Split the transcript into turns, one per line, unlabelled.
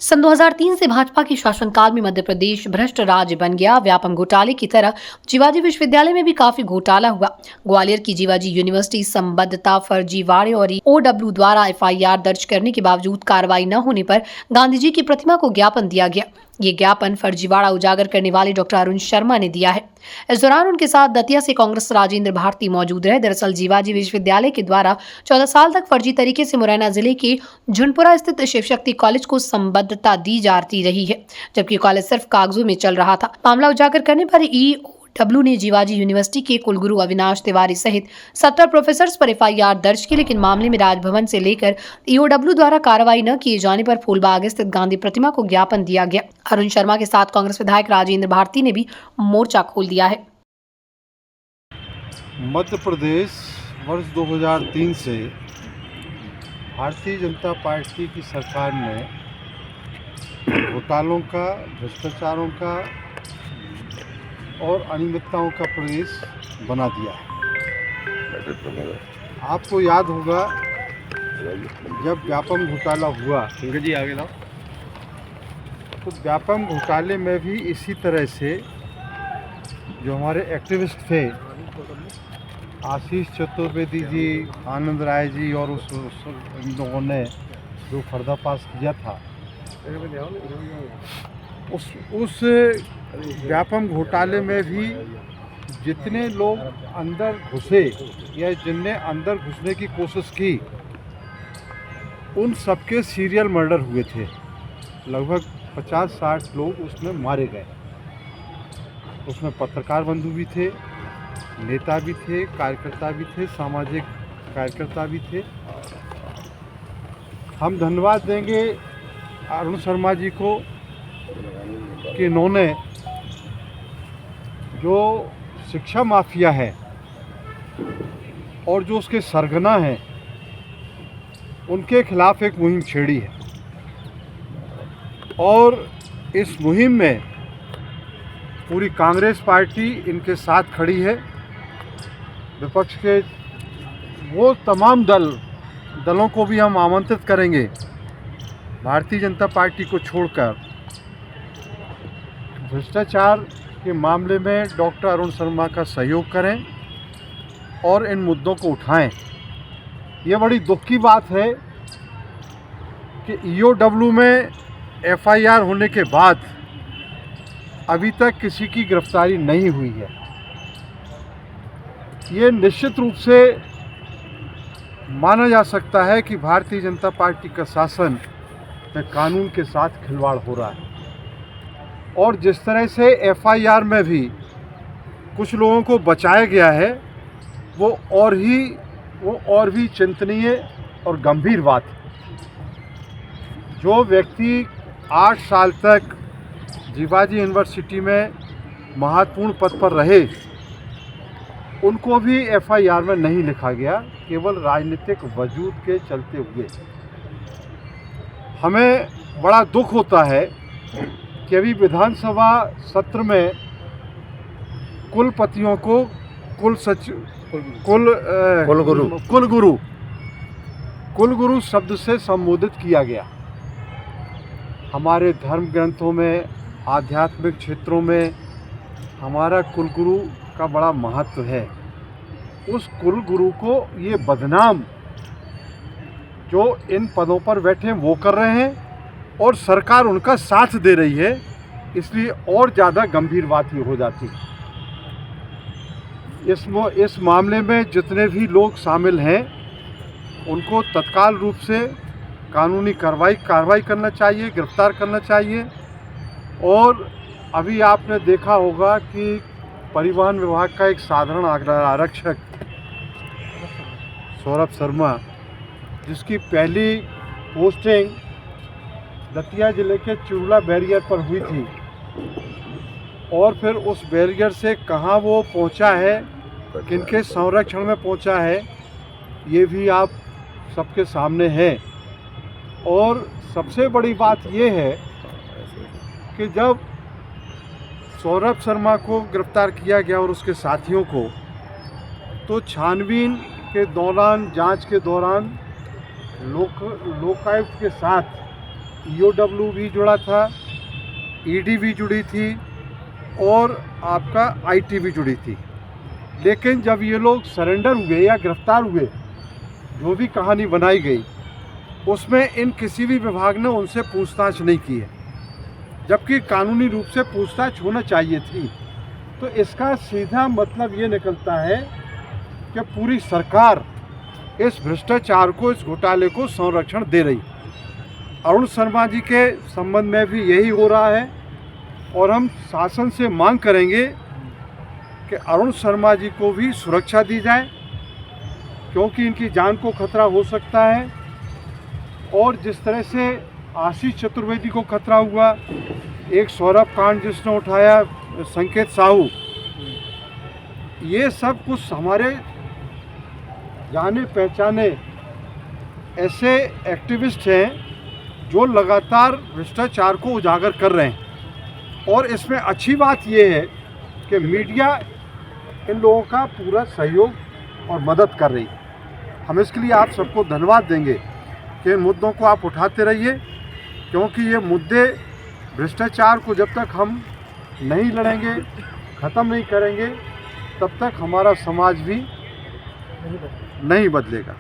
सन 2003 से भाजपा के शासनकाल में मध्य प्रदेश भ्रष्ट राज्य बन गया। व्यापम घोटाले की तरह जीवाजी विश्वविद्यालय में भी काफी घोटाला हुआ। ग्वालियर की जीवाजी यूनिवर्सिटी संबद्धता फर्जीवाड़े और ईओडब्ल्यू द्वारा एफआईआर दर्ज करने के बावजूद कार्रवाई न होने पर गांधी जी की प्रतिमा को ज्ञापन दिया गया। ये ज्ञापन फर्जीवाड़ा उजागर करने वाले डॉक्टर अरुण शर्मा ने दिया है। इस दौरान उनके साथ दतिया से कांग्रेस राजेंद्र भारती मौजूद रहे। दरअसल जीवाजी विश्वविद्यालय के द्वारा 14 साल तक फर्जी तरीके से मुरैना जिले के झुनपुरा स्थित शिव शक्ति कॉलेज को संबद्धता दी जाती रही है, जबकि कॉलेज सिर्फ कागजों में चल रहा था। मामला उजागर करने पर ईओडब्ल्यू ने जीवाजी यूनिवर्सिटी के कुलगुरु अविनाश तिवारी सहित 17 प्रोफेसर्स पर एफआईआर दर्ज की, लेकिन मामले में राजभवन से लेकर ईओडब्ल्यू द्वारा कार्रवाई न किए जाने पर फूलबाग स्थित गांधी प्रतिमा को ज्ञापन दिया गया। अरुण शर्मा के साथ कांग्रेस विधायक राजेंद्र भारती ने भी मोर्चा खोल दिया है।
मध्य प्रदेश वर्ष 2003 से भारतीय जनता पार्टी की सरकार ने घोटालों का, भ्रष्टाचारों का और अनियमितताओं का प्रदेश बना दिया है। आपको याद होगा जब व्यापम घोटाला हुआ तो व्यापम घोटाले में भी इसी तरह से जो हमारे एक्टिविस्ट थे, आशीष चतुर्वेदी जी, आनंद राय जी और इन लोगों ने जो पर्दाफाश किया था, उस व्यापम घोटाले में भी जितने लोग अंदर घुसे या जिनने अंदर घुसने की कोशिश की, उन सबके सीरियल मर्डर हुए थे। लगभग 50-60 लोग उसमें मारे गए। उसमें पत्रकार बंधु भी थे, नेता भी थे, कार्यकर्ता भी थे, सामाजिक कार्यकर्ता भी थे। हम धन्यवाद देंगे अरुण शर्मा जी को कि इन्होंने जो शिक्षा माफिया है और जो उसके सरगना हैं, उनके खिलाफ एक मुहिम छेड़ी है और इस मुहिम में पूरी कांग्रेस पार्टी इनके साथ खड़ी है। विपक्ष के वो तमाम दलों को भी हम आमंत्रित करेंगे, भारतीय जनता पार्टी को छोड़कर भ्रष्टाचार के मामले में डॉक्टर अरुण शर्मा का सहयोग करें और इन मुद्दों को उठाएं। ये बड़ी दुख की बात है कि ईओडब्ल्यू में एफआईआर होने के बाद अभी तक किसी की गिरफ्तारी नहीं हुई है। ये निश्चित रूप से माना जा सकता है कि भारतीय जनता पार्टी का शासन में कानून के साथ खिलवाड़ हो रहा है और जिस तरह से एफआईआर में भी कुछ लोगों को बचाया गया है, वो और भी चिंतनीय और गंभीर बात है। जो व्यक्ति 8 साल तक जीवाजी यूनिवर्सिटी में महत्वपूर्ण पद पर रहे, उनको भी एफआईआर में नहीं लिखा गया, केवल राजनीतिक वजूद के चलते हुए। हमें बड़ा दुख होता है कि अभी विधानसभा सत्र में कुलपतियों को कुलगुरु शब्द से संबोधित किया गया। हमारे धर्म ग्रंथों में, आध्यात्मिक क्षेत्रों में हमारा कुलगुरु का बड़ा महत्व है। उस कुलगुरु को ये बदनाम जो इन पदों पर बैठे वो कर रहे हैं और सरकार उनका साथ दे रही है, इसलिए और ज़्यादा गंभीर बात ये हो जाती है। इस मामले में जितने भी लोग शामिल हैं, उनको तत्काल रूप से कानूनी कार्रवाई करना चाहिए, गिरफ्तार करना चाहिए। और अभी आपने देखा होगा कि परिवहन विभाग का एक साधारण आरक्षक सौरभ शर्मा, जिसकी पहली पोस्टिंग दतिया जिले के चुरुला बैरियर पर हुई थी और फिर उस बैरियर से कहाँ वो पहुंचा है, किनके संरक्षण में पहुंचा है, ये भी आप सबके सामने है। और सबसे बड़ी बात ये है कि जब सौरभ शर्मा को गिरफ्तार किया गया और उसके साथियों को, तो छानबीन के दौरान, जांच के दौरान लोकायुक्त के साथ ईओडब्ल्यू भी जुड़ा था, ईडी भी जुड़ी थी और आपका आईटी भी जुड़ी थी। लेकिन जब ये लोग सरेंडर हुए या गिरफ्तार हुए, जो भी कहानी बनाई गई उसमें इन किसी भी विभाग ने उनसे पूछताछ नहीं की है, जबकि कानूनी रूप से पूछताछ होना चाहिए थी। तो इसका सीधा मतलब ये निकलता है कि पूरी सरकार इस भ्रष्टाचार को, इस घोटाले को संरक्षण दे रही। अरुण शर्मा जी के संबंध में भी यही हो रहा है और हम शासन से मांग करेंगे कि अरुण शर्मा जी को भी सुरक्षा दी जाए, क्योंकि इनकी जान को खतरा हो सकता है। और जिस तरह से आशीष चतुर्वेदी को खतरा हुआ, एक सौरभ कांड जिसने उठाया, संकेत साहू, ये सब कुछ हमारे जाने पहचाने ऐसे एक्टिविस्ट हैं जो लगातार भ्रष्टाचार को उजागर कर रहे हैं। और इसमें अच्छी बात ये है कि मीडिया इन लोगों का पूरा सहयोग और मदद कर रही है। हम इसके लिए आप सबको धन्यवाद देंगे कि इन मुद्दों को आप उठाते रहिए, क्योंकि ये मुद्दे, भ्रष्टाचार को जब तक हम नहीं लड़ेंगे, ख़त्म नहीं करेंगे, तब तक हमारा समाज भी नहीं बदलेगा।